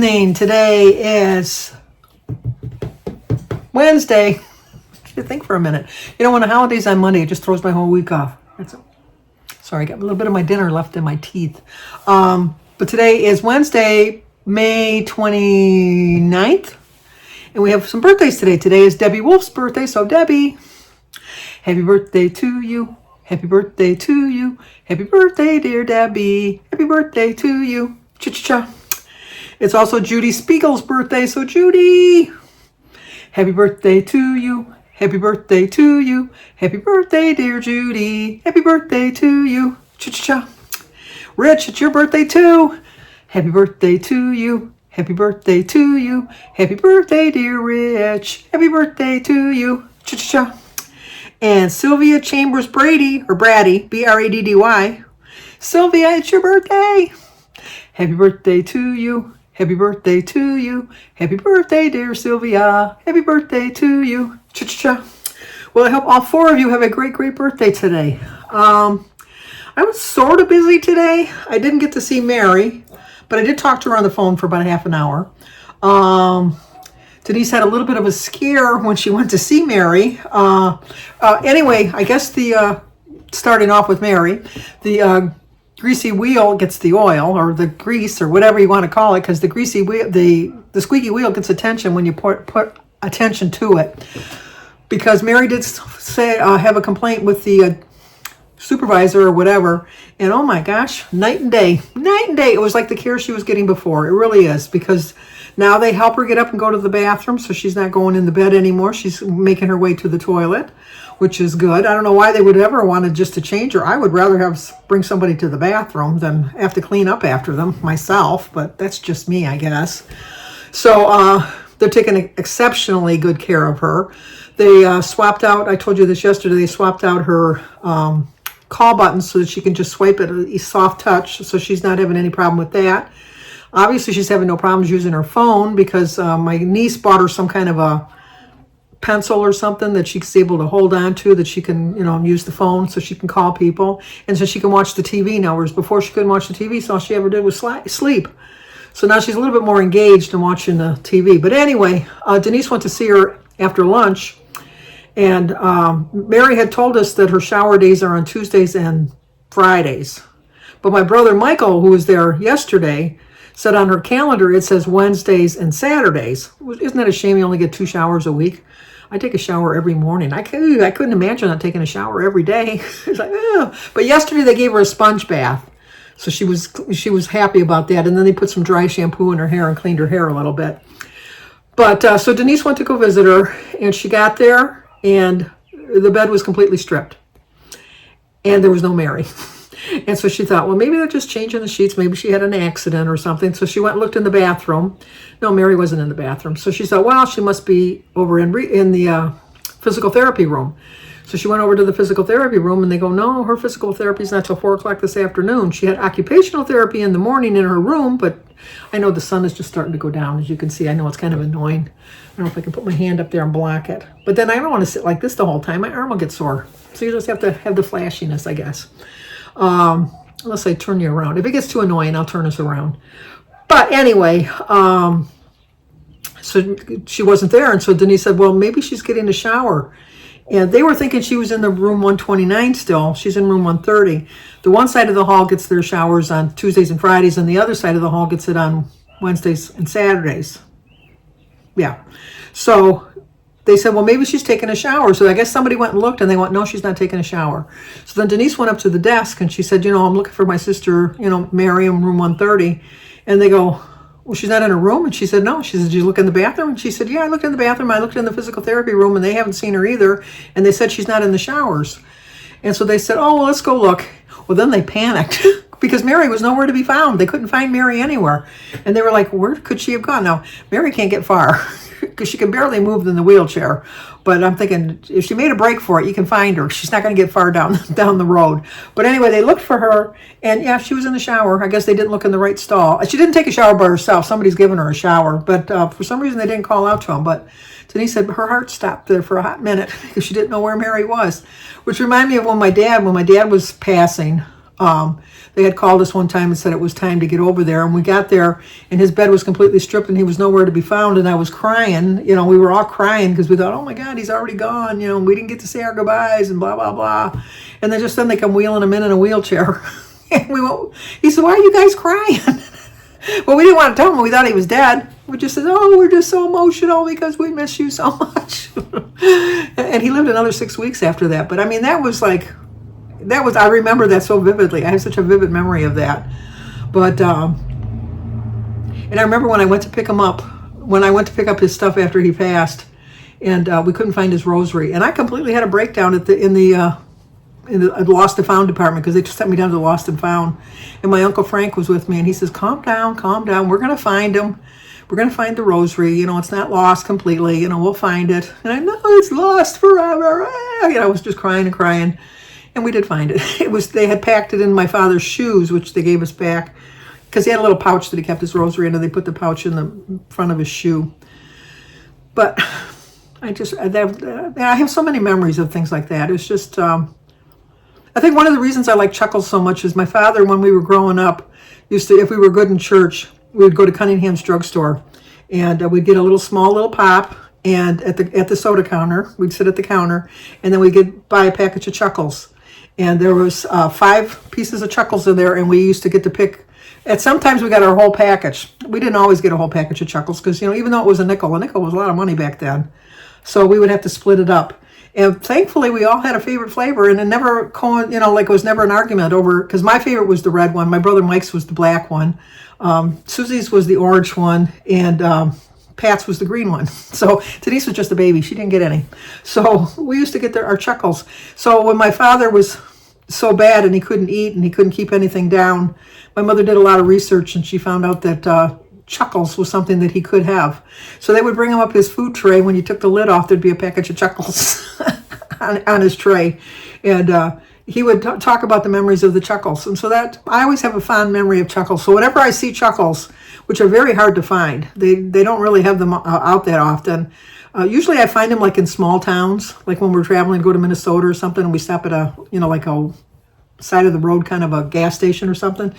evening. Today is Wednesday. I think for a minute. You know, when the holiday's on Monday, it just throws my whole week off. Sorry, I got a little bit of my dinner left in my teeth. But today is Wednesday, May 29th. And we have some birthdays today. Today is Debbie Wolf's birthday. So Debbie, happy birthday to you. Happy birthday to you. Happy birthday, dear Debbie. Happy birthday to you. Cha-cha-cha. It's also Judy Spiegel's birthday. So Judy, happy birthday to you. Happy birthday to you. Happy birthday, dear Judy. Happy birthday to you. Cha-cha-cha. Rich, it's your birthday too. Happy birthday to you. Happy birthday to you. Happy birthday, dear Rich. Happy birthday to you. Cha-cha-cha. And Sylvia Chambers Brady, or Brady, B-R-A-D-D-Y. Sylvia, it's your birthday. Happy birthday to you. Happy birthday to you. Happy birthday, dear Sylvia. Happy birthday to you. Cha-cha-cha. Well, I hope all four of you have a great, great birthday today. I was sort of busy today. I didn't get to see Mary, but I did talk to her on the phone for about a half an hour. Denise had a little bit of a scare when she went to see Mary. Anyway, I guess starting off with Mary, the greasy wheel gets the oil, or the grease, or whatever you want to call it, because the greasy wheel, the squeaky wheel gets attention when you put attention to it. Because Mary did say have a complaint with the supervisor or whatever, and oh my gosh, night and day. It was like the care she was getting before. It really is, because now they help her get up and go to the bathroom, so she's not going in the bed anymore. She's making her way to the toilet, which is good. I don't know why they would ever want just to change her. I would rather bring somebody to the bathroom than have to clean up after them myself, but that's just me, I guess. So they're taking exceptionally good care of her. They swapped out, I told you this yesterday, they swapped out her call button so that she can just swipe it, a soft touch, so she's not having any problem with that. Obviously, she's having no problems using her phone, because my niece bought her some kind of a pencil or something that she's able to hold on to, that she can, use the phone so she can call people, and so she can watch the TV now, whereas before she couldn't watch the TV, so all she ever did was sleep. So now she's a little bit more engaged in watching the TV. But anyway, Denise went to see her after lunch, and Mary had told us that her shower days are on Tuesdays and Fridays. But my brother Michael, who was there yesterday, said on her calendar it says Wednesdays and Saturdays. Isn't that a shame you only get 2 showers a week? I take a shower every morning. I couldn't imagine not taking a shower every day. It's like, oh. But yesterday they gave her a sponge bath, so she was happy about that. And then they put some dry shampoo in her hair and cleaned her hair a little bit. But so Denise went to go visit her, and she got there, and the bed was completely stripped, and there was no Mary. And so she thought, well, maybe they're just changing the sheets. Maybe she had an accident or something. So she went and looked in the bathroom. No, Mary wasn't in the bathroom. So she thought, well, she must be over in the physical therapy room. So she went over to the physical therapy room, and they go, no, her physical therapy is not till 4 o'clock this afternoon. She had occupational therapy in the morning in her room, but I know the sun is just starting to go down, as you can see. I know it's kind of annoying. I don't know if I can put my hand up there and block it. But then I don't want to sit like this the whole time. My arm will get sore. So you just have to have the flashiness, I guess. Unless I turn you around. If it gets too annoying, I'll turn us around. But anyway, so she wasn't there. And so Denise said, well, maybe she's getting a shower. And they were thinking she was in the room 129 still. She's in room 130. The one side of the hall gets their showers on Tuesdays and Fridays, and the other side of the hall gets it on Wednesdays and Saturdays. Yeah. So they said, well, maybe she's taking a shower. So I guess somebody went and looked, and they went, no, she's not taking a shower. So then Denise went up to the desk, and she said, I'm looking for my sister, Mary, in room 130. And they go, well, she's not in her room? And she said, no. She said, did you look in the bathroom? And she said, yeah, I looked in the bathroom. I looked in the physical therapy room, and they haven't seen her either. And they said she's not in the showers. And so they said, oh, well, let's go look. Well, then they panicked because Mary was nowhere to be found. They couldn't find Mary anywhere. And they were like, where could she have gone? Now, Mary can't get far because she can barely move in the wheelchair. But I'm thinking, if she made a break for it, you can find her. She's not going to get far down the road. But anyway, they looked for her, and yeah, she was in the shower. I guess they didn't look in the right stall. She didn't take a shower by herself. Somebody's given her a shower. But for some reason, they didn't call out to them. But Denise said her heart stopped there for a hot minute because she didn't know where Mary was. Which reminded me of when my dad was passing, They had called us one time and said it was time to get over there. And we got there, and his bed was completely stripped, and he was nowhere to be found. And I was crying. You know, we were all crying because we thought, oh, my God, he's already gone. You know, we didn't get to say our goodbyes and blah, blah, blah. And then they come wheeling him in a wheelchair. And he said, why are you guys crying? Well, we didn't want to tell him. We thought he was dead. We just said, oh, we're just so emotional because we miss you so much. And he lived another 6 weeks after that. But I mean, I remember that so vividly. I have such a vivid memory of that. But, and I remember when I went to pick up his stuff after he passed, and we couldn't find his rosary. And I completely had a breakdown in the lost and found department, because they just sent me down to the lost and found. And my Uncle Frank was with me, and he says, calm down. We're going to find him. We're going to find the rosary. You know, it's not lost completely. You know, we'll find it. And I know it's lost forever. You know, I was just crying and crying. And we did find it. They had packed it in my father's shoes, which they gave us back, because he had a little pouch that he kept his rosary in, and they put the pouch in the front of his shoe. But I have so many memories of things like that. It's just, I think one of the reasons I like Chuckles so much is my father, when we were growing up, used to, if we were good in church, we would go to Cunningham's drugstore, and we'd get a small little pop, and at the soda counter, we'd sit at the counter, and then we'd buy a package of Chuckles. And there was 5 pieces of Chuckles in there, and we used to get to pick. And sometimes we got our whole package. We didn't always get a whole package of Chuckles, because, you know, even though it was a nickel was a lot of money back then. So we would have to split it up. And thankfully, we all had a favorite flavor, and it never, it was never an argument over, because my favorite was the red one. My brother Mike's was the black one. Susie's was the orange one, and Pat's was the green one. So Denise was just a baby. She didn't get any. So we used to get our Chuckles. So when my father was so bad and he couldn't eat and he couldn't keep anything down, my mother did a lot of research, and she found out that Chuckles was something that he could have. So they would bring him up his food tray. When you took the lid off, there'd be a package of Chuckles on his tray. And he would talk about the memories of the Chuckles. And so that, I always have a fond memory of Chuckles. So whenever I see Chuckles, which are very hard to find, they don't really have them out that often. Usually I find them like in small towns, like when we're traveling, go to Minnesota or something, and we stop at a side of the road kind of a gas station or something.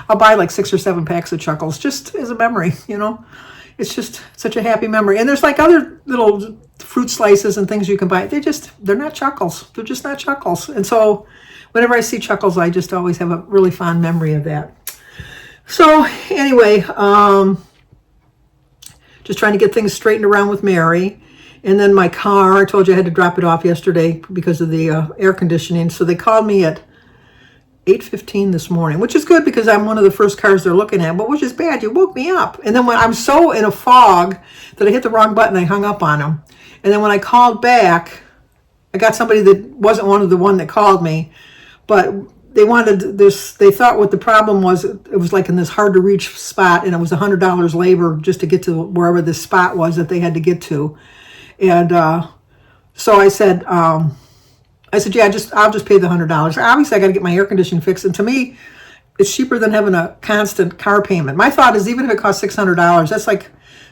I'll buy like 6 or 7 packs of Chuckles just as a memory, you know. It's just such a happy memory. And there's like other little fruit slices and things you can buy. They're not Chuckles. They're just not Chuckles. And so whenever I see Chuckles, I just always have a really fond memory of that. So anyway, just trying to get things straightened around with Mary. And then my car, I told you I had to drop it off yesterday because of the air conditioning. So they called me at 8:15 this morning, which is good because I'm one of the first cars they're looking at, but which is bad. You woke me up. And then when I'm so in a fog that I hit the wrong button, I hung up on them. And then when I called back, I got somebody that wasn't the one that called me, but they wanted this. They thought what the problem was, it was like in this hard to reach spot, and it was $100 labor just to get to wherever this spot was that they had to get to. And so I said, yeah, I'll just pay the $100. Obviously, I got to get my air conditioning fixed. And to me, it's cheaper than having a constant car payment. My thought is, even if it costs $600, that's like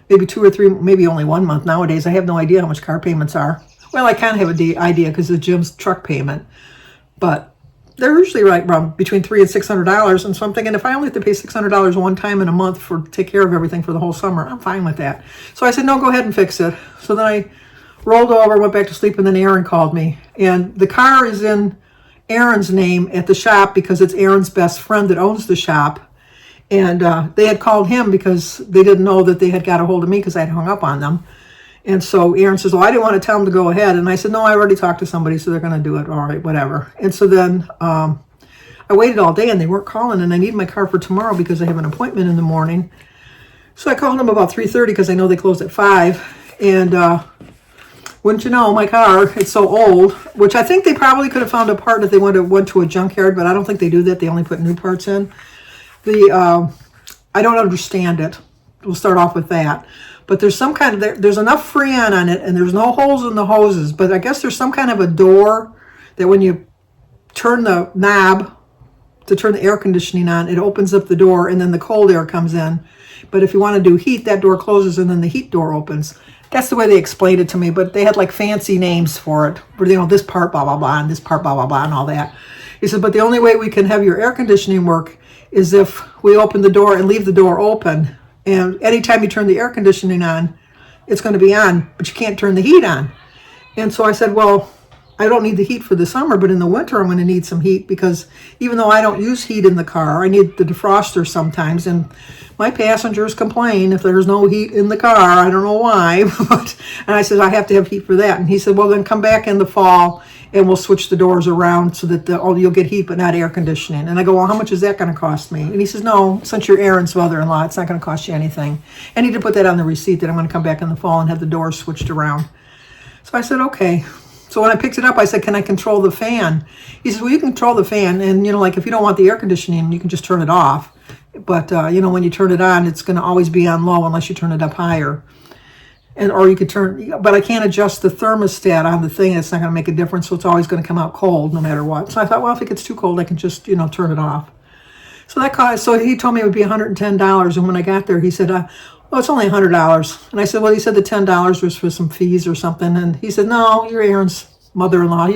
maybe 2 or 3, maybe only 1 month nowadays. I have no idea how much car payments are. Well, I kind of have an idea because of Jim's truck payment. But they're usually right around between $300 and $600. And so I'm thinking, if I only have to pay $600 one time in a month to take care of everything for the whole summer, I'm fine with that. So I said, no, go ahead and fix it. So then I rolled over, went back to sleep, and then Aaron called me. And the car is in Aaron's name at the shop because it's Aaron's best friend that owns the shop. And they had called him because they didn't know that they had got a hold of me because I had hung up on them. And so Aaron says, well, I didn't want to tell them to go ahead. And I said, no, I already talked to somebody, so they're going to do it. All right, whatever. And so then I waited all day, and they weren't calling, and I need my car for tomorrow because I have an appointment in the morning. So I called them about 3:30 because I know they close at 5. And wouldn't you know, my car, it's so old, which I think they probably could have found a part if they went to a junkyard, but I don't think they do that. They only put new parts in. I don't understand it. We'll start off with that. But there's some kind of, there's enough Freon on it, and there's no holes in the hoses, but I guess there's some kind of a door that when you turn the knob to turn the air conditioning on, it opens up the door, and then the cold air comes in. But if you want to do heat, that door closes, and then the heat door opens. That's the way they explained it to me, but they had like fancy names for it. You know, this part, blah, blah, blah, and this part, blah, blah, blah, and all that. He said, but the only way we can have your air conditioning work is if we open the door and leave the door open. And anytime you turn the air conditioning on, it's going to be on, but you can't turn the heat on. And so I said, well, I don't need the heat for the summer, but in the winter I'm going to need some heat, because even though I don't use heat in the car, I need the defroster sometimes. And my passengers complain if there's no heat in the car. I don't know why. And I said, I have to have heat for that. And he said, well, then come back in the fall and we'll switch the doors around so that you'll get heat but not air conditioning. And I go, well, how much is that going to cost me? And he says, no, since you're Aaron's mother-in-law, it's not going to cost you anything. I need to put that on the receipt that I'm going to come back in the fall and have the doors switched around. So I said, okay. So when I picked it up, I said, can I control the fan? He says, well, you can control the fan. And, like if you don't want the air conditioning, you can just turn it off. But, when you turn it on, it's going to always be on low unless you turn it up higher. Or you could but I can't adjust the thermostat on the thing. It's not going to make a difference. So it's always going to come out cold no matter what. So I thought, well, if it gets too cold, I can just, turn it off. So he told me it would be $110. And when I got there, he said, well, it's only $100. And I said, well, he said the $10 was for some fees or something. And he said, no, you're Aaron's mother-in-law.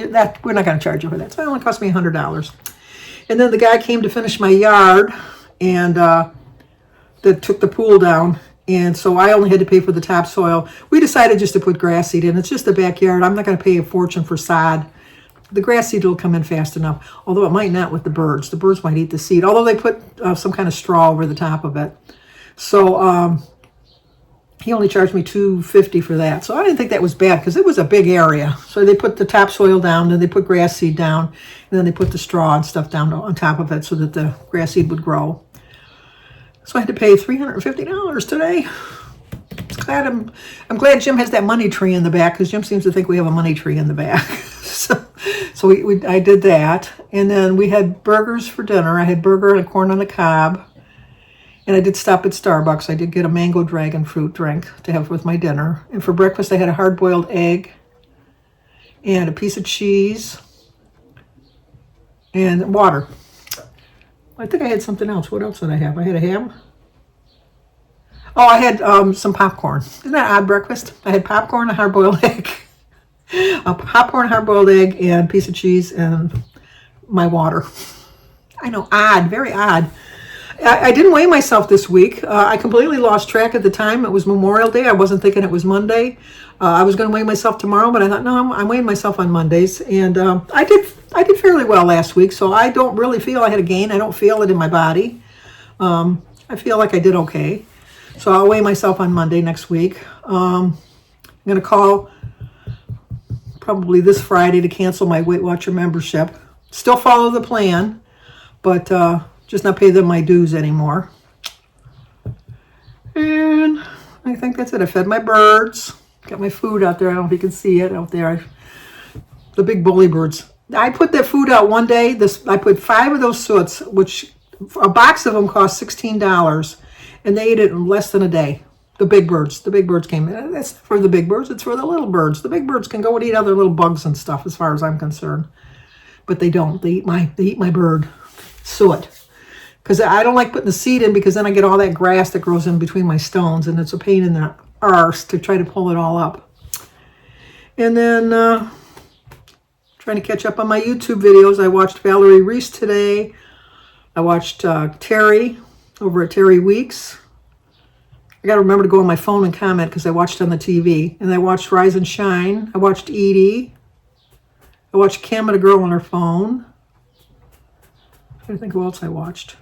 We're not going to charge you for that. So it only cost me $100. And then the guy came to finish my yard, and that took the pool down. And so I only had to pay for the topsoil. We decided just to put grass seed in. It's just the backyard. I'm not going to pay a fortune for sod. The grass seed will come in fast enough, although it might not with the birds. The birds might eat the seed, although they put some kind of straw over the top of it. So he only charged me $2.50 for that. So I didn't think that was bad, because it was a big area. So they put the topsoil down, then they put grass seed down, and then they put the straw and stuff down on top of it so that the grass seed would grow. So I had to pay $350 today. I'm glad Jim has that money tree in the back, because Jim seems to think we have a money tree in the back. so I did that. And then we had burgers for dinner. I had burger and a corn on the cob. And I did stop at Starbucks. I did get a mango dragon fruit drink to have with my dinner. And for breakfast, I had a hard-boiled egg and a piece of cheese and water. I think I had something else. What else did I have? I had a ham. Oh, I had some popcorn. Isn't that an odd breakfast? I had popcorn, a hard-boiled egg, a popcorn, hard-boiled egg, and a piece of cheese, and my water. I know, odd, very odd. I didn't weigh myself this week. I completely lost track at the time. It was Memorial Day. I wasn't thinking it was Monday. I was going to weigh myself tomorrow, but I thought, no, I'm weighing myself on Mondays. And I did fairly well last week, so I don't really feel I had a gain. I don't feel it in my body. I feel like I did okay. So I'll weigh myself on Monday next week. I'm going to call probably this Friday to cancel my Weight Watcher membership. Still follow the plan, but just not pay them my dues anymore. And I think that's it. I fed my birds. Got my food out there. I don't know if you can see it out there. The big bully birds. I put that food out one day. I put 5 of those soots, which a box of them cost $16, and they ate it in less than a day. The big birds. The big birds came. That's not for the big birds. It's for the little birds. The big birds can go and eat other little bugs and stuff, as far as I'm concerned. But they don't. They eat my bird suet. Because I don't like putting the seed in, because then I get all that grass that grows in between my stones, and it's a pain in the arse to try to pull it all up. And then trying to catch up on my YouTube videos. I watched Valerie Reese today. I watched Terry over at Terry Weeks. I got to remember to go on my phone and comment, because I watched on the TV. And I watched Rise and Shine. I watched Edie. I watched Kim and a Girl on Her Phone. I don't think who else I watched.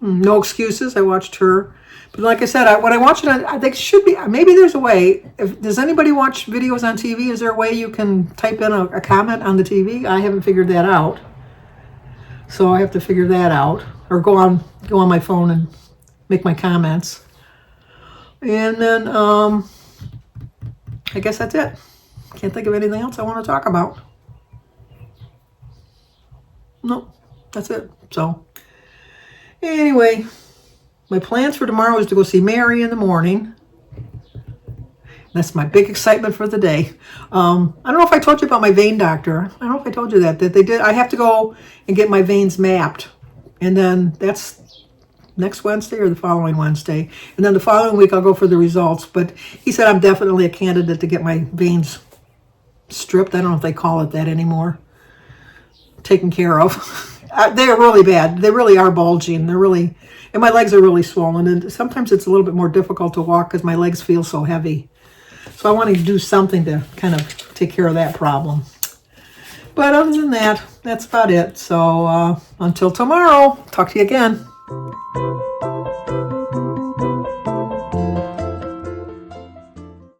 No Excuses. I watched her. But like I said, when I watch it, I think it should be, maybe there's a way. Does anybody watch videos on TV? Is there a way you can type in a comment on the TV? I haven't figured that out. So I have to figure that out. Or go on my phone and make my comments. And then I guess that's it. Can't think of anything else I want to talk about. No, that's it. So anyway, my plans for tomorrow is to go see Mary in the morning. That's my big excitement for the day. I don't know if I told you about my vein doctor. I don't know if I told you that they did. I have to go and get my veins mapped. And then that's next Wednesday or the following Wednesday. And then the following week I'll go for the results. But he said I'm definitely a candidate to get my veins stripped. I don't know if they call it that anymore. taken care of. They are really bad. They really are bulging. And my legs are really swollen. And sometimes it's a little bit more difficult to walk because my legs feel so heavy. So I want to do something to kind of take care of that problem. But other than that, that's about it. So until tomorrow, talk to you again.